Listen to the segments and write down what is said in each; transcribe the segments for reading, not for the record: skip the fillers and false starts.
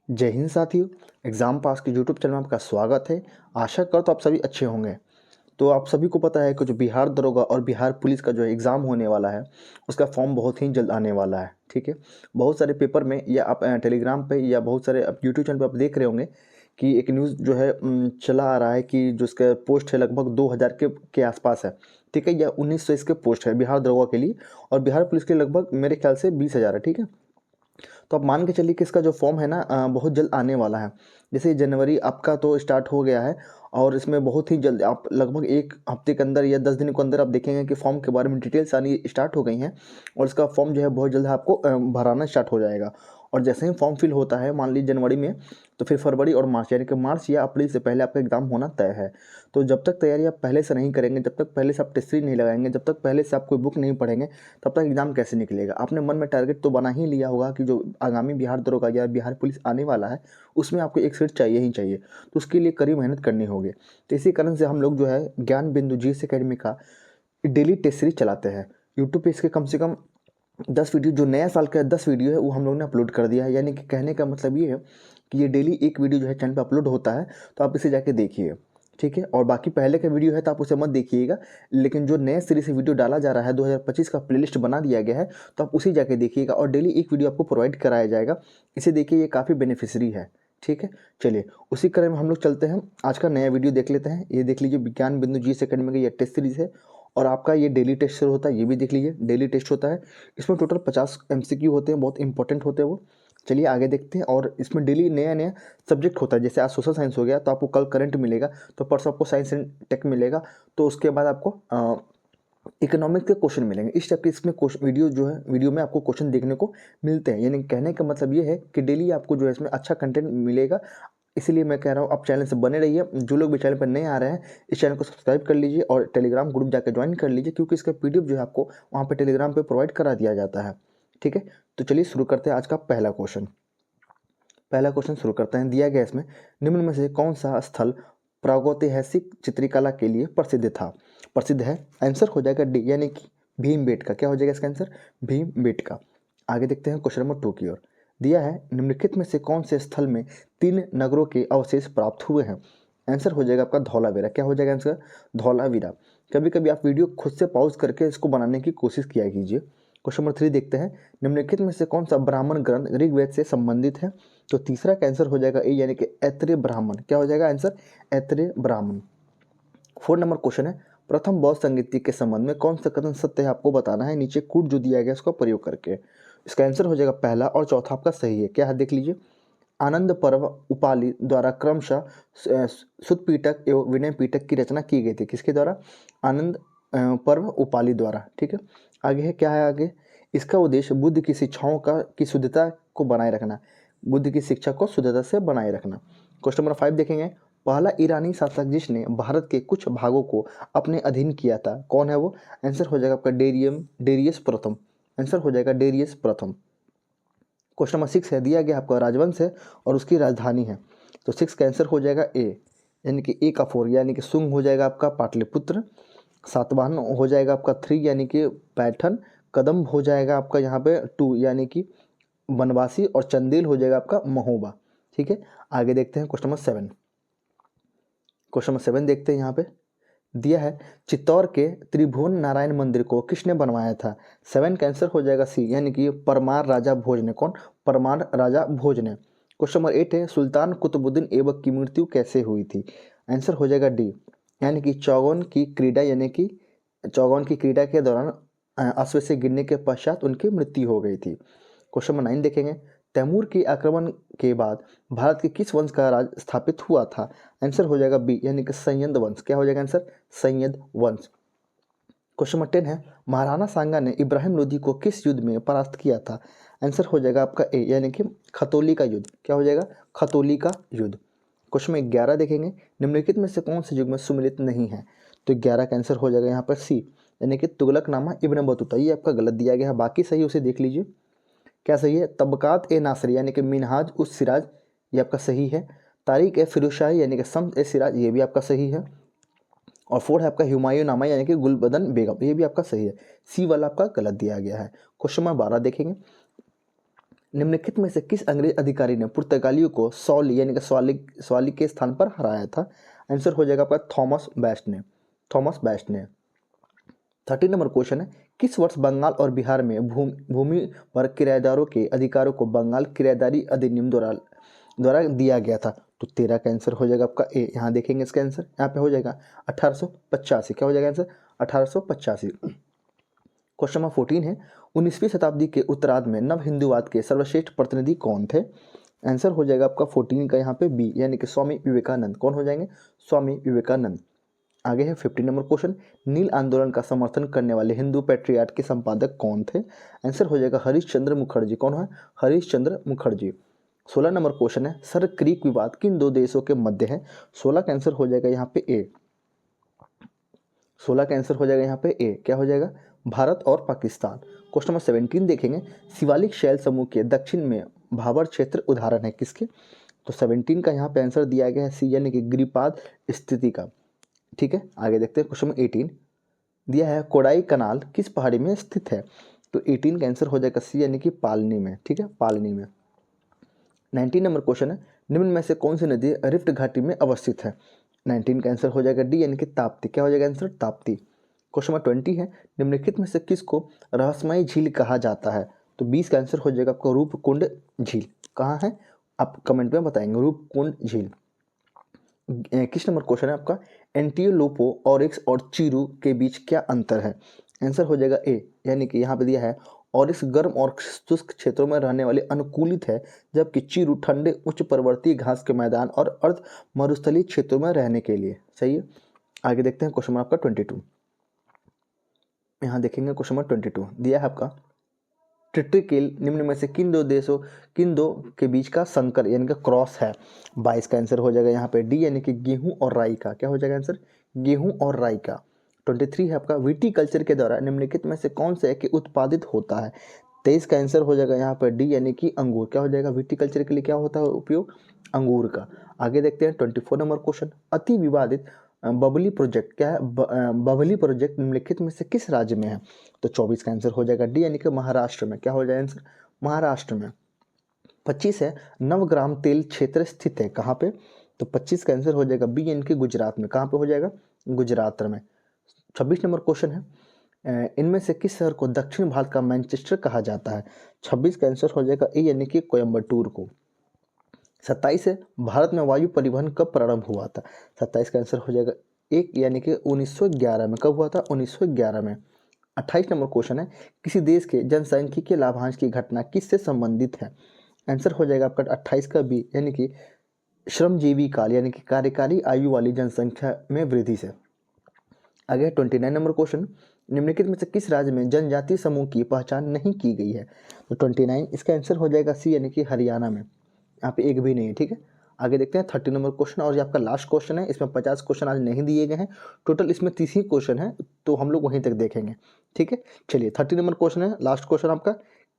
जय हिंद साथियों। Exam pass के यूट्यूब चैनल में आपका स्वागत है। आशा करता हूँ आप सभी अच्छे होंगे। तो आप सभी को पता है कि जो बिहार दरोगा और बिहार पुलिस का जो एग्ज़ाम होने वाला है उसका फॉर्म बहुत ही जल्द आने वाला है। ठीक है, बहुत सारे पेपर में या आप टेलीग्राम पे या बहुत सारे आप यूट्यूब चैनल पे आप देख रहे होंगे कि एक न्यूज़ जो है चला आ रहा है कि जो इसका पोस्ट है लगभग 2000 के आसपास है। ठीक है, या 1900 इसके पोस्ट है बिहार दरोगा के लिए, और बिहार पुलिस के लगभग मेरे ख्याल से 20,000 है। ठीक है, तो आप मान के चलिए कि इसका जो फॉर्म है ना बहुत जल्द आने वाला है। जैसे जनवरी आपका तो स्टार्ट हो गया है, और इसमें बहुत ही जल्द आप लगभग 1 हफ्ते के अंदर या 10 दिन के अंदर आप देखेंगे कि फॉर्म के बारे में डिटेल्स आनी स्टार्ट हो गई हैं, और इसका फॉर्म जो है बहुत जल्द आपको भराना स्टार्ट हो जाएगा। और जैसे ही फॉर्म फिल होता है मान लीजिए जनवरी में, तो फिर फरवरी और मार्च यानी कि मार्च या अप्रैल से पहले आपका एग्ज़ाम होना तय है। तो जब तक तैयारी आप पहले से नहीं करेंगे, जब तक पहले से आप टेस्ट सीरीज नहीं लगाएंगे, जब तक पहले से आप कोई बुक नहीं पढ़ेंगे, तब तक एग्ज़ाम कैसे निकलेगा। आपने मन में टारगेट तो बना ही लिया होगा कि जो आगामी बिहार दरोगा या बिहार पुलिस आने वाला है उसमें आपको एक सीट चाहिए ही चाहिए, तो उसके लिए कड़ी मेहनत करनी होगी। तो इसी कारण से हम लोग जो है ज्ञान बिंदु जीएस एकेडमी का डेली टेस्ट सीरीज चलाते हैं। यूट्यूब पे इसके कम से कम 10 वीडियो, जो नया साल का 10 वीडियो है वो हम लोग ने अपलोड कर दिया है। यानी कि कहने का मतलब ये है कि ये डेली एक वीडियो जो है चैनल पे अपलोड होता है, तो आप इसे जाके देखिए। ठीक है, और बाकी पहले का वीडियो है तो आप उसे मत देखिएगा, लेकिन जो नए सीरीज से वीडियो डाला जा रहा है 2025 का प्लेलिस्ट बना दिया गया है, तो आप उसे जाके देखिएगा, और डेली एक वीडियो आपको प्रोवाइड कराया जाएगा। इसे देखिए, ये काफ़ी बेनिफिशरी है। ठीक है, चलिए उसी क्रम में हम लोग चलते हैं, आज का नया वीडियो देख लेते हैं। ये देख लीजिए, विज्ञान बिंदु जीएस एकेडमी का ये टेस्ट सीरीज है, और आपका ये डेली टेस्ट शुरू होता है, ये भी देख लीजिए डेली टेस्ट होता है। इसमें टोटल 50 एमसीक्यू होते हैं, बहुत इंपॉर्टेंट होते हैं वो। चलिए आगे देखते हैं। और इसमें डेली नया नया सब्जेक्ट होता है, जैसे आज सोशल साइंस हो गया तो आपको कल करंट मिलेगा, तो परसों आपको साइंस एंड टेक मिलेगा, तो उसके बाद आपको इकोनॉमिक्स के क्वेश्चन मिलेंगे। इस टाइप के इसमें क्वेश्चन वीडियो जो है, वीडियो में आपको क्वेश्चन देखने को मिलते हैं। यानी कहने का मतलब ये है कि डेली आपको जो है इसमें अच्छा कंटेंट मिलेगा। इसीलिए मैं कह रहा हूँ आप चैनल से बने रहिए। जो लोग भी चैनल पर नए आ रहे हैं, इस चैनल को सब्सक्राइब कर लीजिए और टेलीग्राम ग्रुप जाकर ज्वाइन कर लीजिए, क्योंकि इसका पीडीएफ जो है आपको वहाँ पर टेलीग्राम पर प्रोवाइड करा दिया जाता है। ठीक है, तो चलिए शुरू करते हैं आज का पहला क्वेश्चन। पहला क्वेश्चन शुरू करते हैं। दिया गया इसमें, निम्न में से कौन सा स्थल प्रागैतिहासिक चित्रकला के लिए प्रसिद्ध था? प्रसिद्ध है, आंसर हो जाएगा डी, यानी कि भीमबेटका। क्या हो जाएगा इसका आंसर? भीमबेटका। आगे देखते हैं क्वेश्चन नंबर 2 की ओर। दिया है, निम्नलिखित में से कौन से स्थल में 3 नगरों के अवशेष प्राप्त हुए हैं? आंसर हो जाएगा आपका धौलावीरा। क्या हो जाएगा आंसर? धौलावीरा। कभी कभी आप वीडियो खुद से पॉज करके इसको बनाने की कोशिश किया कीजिए। क्वेश्चन नंबर 3 देखते हैं, निम्नलिखित में से कौन सा ब्राह्मण ग्रंथ ऋग्वेद से संबंधित है? तो तीसरा का आंसर हो जाएगा ए, यानी कि ऐत्रेय ब्राह्मण। क्या हो जाएगा आंसर? ऐत्रेय ब्राह्मण। 4 नंबर क्वेश्चन है, प्रथम बौद्ध संगीति के संबंध में कौन सा कथन सत्य है आपको बताना है, नीचे कूट जो दिया गया है उसका प्रयोग करके। इसका आंसर हो जाएगा पहला, और चौथा आपका सही है। क्या है देख लीजिए, आनंद पर्व उपालि द्वारा क्रमशः सुत पीटक एवं विनय पीटक की रचना की गई थी। किसके द्वारा? आनंद पर्व उपालि द्वारा। ठीक है, आगे है, क्या है आगे? इसका उद्देश्य बुद्ध की शिक्षाओं का की शुद्धता को बनाए रखना, बुद्ध की शिक्षा को शुद्धता से बनाए रखना। क्वेश्चन नंबर 5 देखेंगे, पहला ईरानी शासक जिसने भारत के कुछ भागों को अपने अधीन किया था, कौन है वो? आंसर हो जाएगा आपका डेरियस प्रथम। आंसर हो जाएगा डेरियस प्रथम। क्वेश्चन नंबर 6 है, दिया गया आपका राजवंश है और उसकी राजधानी है, तो 6 का आंसर हो जाएगा ए, यानी कि ए का 4, यानी कि शुंग हो जाएगा आपका पाटलिपुत्र, सातवाहन हो जाएगा आपका 3, यानी कि पैठन, कदम्ब हो जाएगा आपका यहाँ पे 2, यानी कि बनवासी, और चंदेल हो जाएगा आपका महोबा। ठीक है, आगे देखते हैं क्वेश्चन नंबर 7। क्वेश्चन नंबर 7 देखते हैं, यहाँ पे दिया है, चित्तौड़ के त्रिभुवन नारायण मंदिर को किसने बनवाया था? 7 का आंसर हो जाएगा सी, यानी कि परमार राजा भोज ने। कौन? परमार राजा भोज ने। क्वेश्चन नंबर 8 है, सुल्तान कुतुबुद्दीन ऐबक की मृत्यु कैसे हुई थी? आंसर हो जाएगा डी, यानी कि चौगन की क्रीड़ा, यानी कि चौगन की क्रीड़ा के दौरान अश्व से गिरने के पश्चात उनकी मृत्यु हो गई थी। क्वेश्चन नंबर 9 देखेंगे, तैमूर के आक्रमण के बाद भारत के किस वंश का राज स्थापित हुआ था? आंसर हो जाएगा बी, यानी कि संयंद वंश। क्या हो जाएगा आंसर? संयंद वंश। क्वेश्चन नंबर 10 है, महाराणा सांगा ने इब्राहिम लोधी को किस युद्ध में परास्त किया था? आंसर हो जाएगा आपका ए, यानी कि खतौली का युद्ध। क्या हो जाएगा? खतौली का युद्ध। क्वेश्चन में 11 देखेंगे, निम्नलिखित में से कौन से युग में सुमिलित नहीं है? तो 11 का आंसर हो जाएगा यहाँ पर सी, यानी कि तुगलकनामा इब्न बतूता। ये आपका गलत दिया गया है, बाकी सही उसे देख लीजिए। क्या सही है? तबकात ए नासरी, यानी कि मिनहाज उस सिराज, ये आपका सही है। तारीख ए फिरोजशाही, यानी कि शम्स ए सिराज, ये भी आपका सही है। और 4 है आपका हुमायूं नामा, यानी कि गुलबदन बेगम, ये भी आपका सही है। सी वाला आपका गलत दिया गया है। क्वेश्चन नंबर 12 देखेंगे, निम्नलिखित में से किस अंग्रेज अधिकारी ने पुर्तगालियों को सॉली यानी कि स्वाली के स्थान पर हराया था? आंसर हो जाएगा आपका थॉमस बेस्ट ने। 30 नंबर क्वेश्चन है, किस वर्ष बंगाल और बिहार में भूमि पर किराएदारों के अधिकारों को बंगाल किराएदारी अधिनियम द्वारा दिया गया था? तो 13 का आंसर हो जाएगा आपका ए। यहाँ देखेंगे इसका आंसर, यहाँ पे हो जाएगा 1885। क्या हो जाएगा आंसर? 1885। क्वेश्चन नंबर 14 है, 19वीं शताब्दी के उत्तरार्ध में नव हिंदूवाद के सर्वश्रेष्ठ प्रतिनिधि कौन थे? आंसर हो जाएगा आपका 14 का यहाँ पे बी, यानी कि स्वामी विवेकानंद। कौन हो जाएंगे? स्वामी विवेकानंद। आगे है 15 नंबर क्वेश्चन, नील आंदोलन का समर्थन करने वाले हिंदू पैट्रियाट के संपादक कौन थे? आंसर हो जाएगा हरीश चंद्र मुखर्जी। कौन है? हरीश चंद्र मुखर्जी। 16 नंबर क्वेश्चन है, सर क्रीक विवाद किन दो देशों के मध्य है? 16 का आंसर हो जाएगा यहाँ पे ए। 16 का आंसर हो जाएगा यहाँ पे ए। क्या हो जाएगा? भारत और पाकिस्तान। क्वेश्चन नंबर 17 देखेंगे, शिवालिक शैल समूह के दक्षिण में भाबर क्षेत्र उदाहरण है किसके? तो 17 का यहाँ पे आंसर दिया गया है सी, यानी कि गिरिपाद स्थिति का। ठीक है, आगे देखते हैं। क्वेश्चन नंबर 18 दिया है, कोडाई कनाल किस पहाड़ी में स्थित है? तो 18 का आंसर हो जाएगा सी, यानी कि पालनी में। ठीक है, पालनी में। 19 नंबर क्वेश्चन है, निम्न में से कौन सी नदी रिफ्ट घाटी में अवस्थित है? 19 का आंसर हो जाएगा डी, यानी कि ताप्ती। क्या हो जाएगा आंसर? ताप्ती। क्वेश्चन नंबर 20 है, निम्नलिखित में से किसको रहस्यमयी झील कहा जाता है? तो 20 का आंसर हो जाएगा आपका रूपकुंड झील। कहाँ है आप कमेंट में बताएंगे, रूपकुंड झील। किस नंबर क्वेश्चन है आपका, एंटीलोपो ऑरिक्स और चीरू के बीच क्या अंतर है? आंसर हो जाएगा ए, यानी कि यहाँ पे दिया है ऑरिक्स गर्म और शुष्क क्षेत्रों में रहने वाले अनुकूलित है, जबकि चीरू ठंडे उच्च पर्वतीय घास के मैदान और अर्ध मरुस्थलीय क्षेत्रों में रहने के लिए। सही है, आगे देखते हैं क्वेश्चन नंबर आपका 22। यहाँ देखेंगे क्वेश्चन नंबर 22 दिया है आपका, ट्रिटिकेल निम्न में से किन दो के बीच का संकर यानी कि क्रॉस है? 22 का आंसर हो जाएगा यहाँ पे डी, यानी कि गेहूं और राई का। क्या हो जाएगा आंसर? गेहूं और राई का। 23 है आपका, विटीकल्चर के द्वारा निम्नलिखित में से कौन से कि उत्पादित होता है? 23 का आंसर हो जाएगा यहाँ पर डी, यानी कि अंगूर। क्या हो जाएगा? विटीकल्चर के लिए क्या होता है उपयोग? अंगूर का। आगे देखते हैं 24 नंबर क्वेश्चन, अति विवादित बबली प्रोजेक्ट क्या है? बबली प्रोजेक्ट निम्नलिखित में से किस राज्य में है? तो 24 का आंसर हो जाएगा डी, यानी कि महाराष्ट्र में। क्या हो जाएगा आंसर? महाराष्ट्र में। 25 है, नवग्राम तेल क्षेत्र स्थित है कहाँ पे? तो 25 का आंसर हो जाएगा बी, यानी कि गुजरात में। कहाँ पे हो जाएगा? गुजरात में। 26 नंबर क्वेश्चन है, इनमें से किस शहर को दक्षिण भारत का मैनचेस्टर कहा जाता है? 26 का आंसर हो जाएगा ए, यानी कि कोयम्बटूर को। 27 है, भारत में वायु परिवहन कब प्रारंभ हुआ था? 27 का आंसर हो जाएगा एक, यानी कि 1911 में। कब हुआ था? 1911 में। 28 नंबर क्वेश्चन है, किसी देश के जनसांख्यिकीय लाभांश की घटना किससे संबंधित है? आंसर हो जाएगा आपका 28 का बी, यानी कि श्रमजीवी काल यानी कि कार्यकारी आयु वाली जनसंख्या में वृद्धि से। आगे 29 नंबर क्वेश्चन, निम्नलिखित में से किस राज्य में जनजातीय समूह की पहचान नहीं की गई है? तो 29 इसका आंसर हो जाएगा सी, यानी कि हरियाणा में। यहाँ पे एक भी नहीं है। ठीक है, आगे देखते हैं 30 नंबर क्वेश्चन, और ये आपका लास्ट क्वेश्चन है। इसमें 50 क्वेश्चन आज नहीं दिए गए हैं, टोटल इसमें 30 ही क्वेश्शन है, तो हम लोग वहीं तक देखेंगे। ठीक है, चलिए 30 नंबर क्वेश्चन है, लास्ट क्वेश्चन आपका,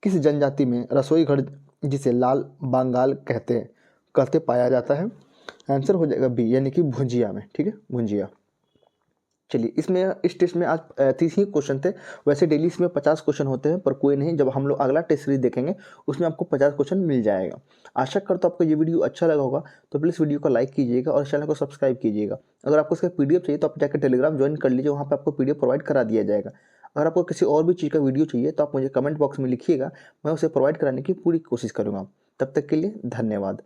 किस जनजाति में रसोई घर जिसे लाल बंगाल कहते पाया जाता है? आंसर हो जाएगा बी, यानी कि भुंजिया में। ठीक है, भुंजिया। चलिए, इस टेस्ट में आज 30 ही क्वेश्चन थे। वैसे डेली इसमें 50 क्वेश्चन होते हैं, पर कोई नहीं, जब हम लोग अगला टेस्ट सीरीज देखेंगे उसमें आपको 50 क्वेश्चन मिल जाएगा। आशा करता हूं आपको ये वीडियो अच्छा लगा होगा, तो प्लीज़ वीडियो को लाइक कीजिएगा और चैनल को सब्सक्राइब कीजिएगा। अगर आपको इसका PDF चाहिए तो आप जाकर टेलीग्राम ज्वाइन कर लीजिए, वहाँ पर आपको PDF प्रोवाइड करा दिया जाएगा। अगर आपको किसी और भी चीज़ का वीडियो चाहिए तो आप मुझे कमेंट बॉक्स में लिखिएगा, मैं उसे प्रोवाइड कराने की पूरी कोशिश करूँगा। तब तक के लिए धन्यवाद।